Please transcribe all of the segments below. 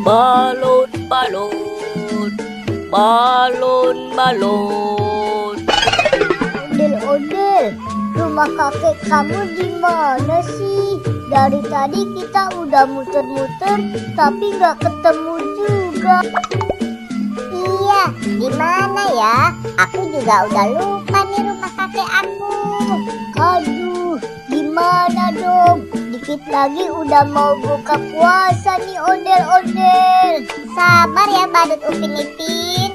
Balon, balon, balon, balon. Ondel-ondel, rumah kakek kamu di mana sih? Dari tadi kita udah muter-muter, tapi nggak ketemu juga. Iya, di mana ya? Aku juga udah lupa nih rumah kakek aku. Aduh, di mana dong? Dikit lagi udah mau buka puasa nih ondel-ondel. Sabar ya Badut Upin Ipin.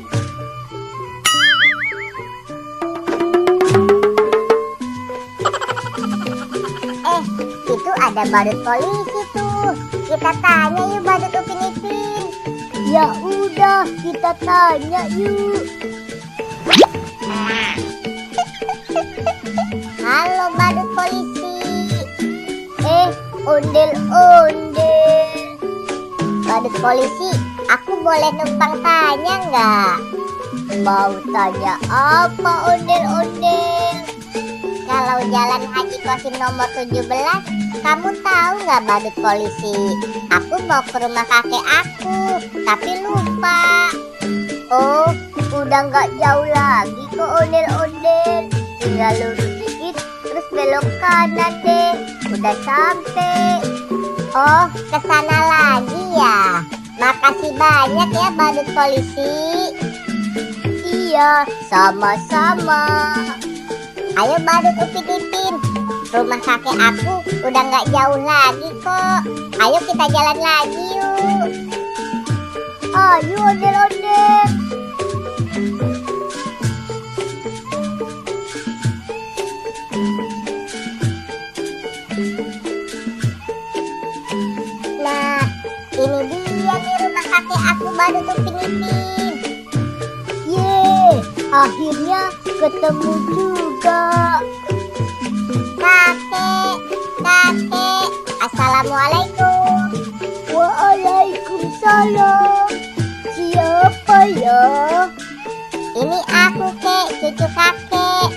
Itu ada badut polisi tuh. Kita tanya yuk Badut Upin Ipin. Ya udah, kita tanya yuk. Halo badut polisi. Ondel-ondel. Badut polisi, aku boleh numpang tanya nggak? Mau tanya apa ondel-ondel? Kalau jalan Haji Qasim nomor 17, kamu tahu nggak badut polisi? Aku mau ke rumah kakek aku, tapi lupa. Oh, udah nggak jauh lagi kok ondel-ondel. Tinggal lurus dikit, terus belok kanan deh. Udah sampai. Oh, ke sana lagi ya. Makasih banyak ya badut polisi. Iya, sama-sama. Ayo Badut Upin Ipin, rumah kakek aku udah nggak jauh lagi kok. Ayo kita jalan lagi yuk. Ayo ondel-ondel. Nah, ini dia nih rumah kakek aku Badut Upin Ipin. Yeay, akhirnya ketemu juga. Kakek, assalamualaikum. Waalaikumsalam. Siapa ya? Ini aku kek, cucu kakek.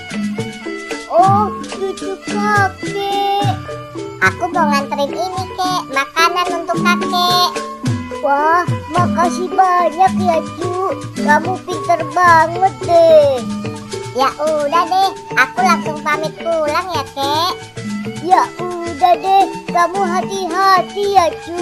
Oh, cucu kakek. Aku mau nganterin ini kek, makanan untuk kakek. Wah, makasih banyak ya cu. Kamu pinter banget deh. Ya udah deh, aku langsung pamit pulang ya kek. Ya udah deh, kamu hati-hati ya cu.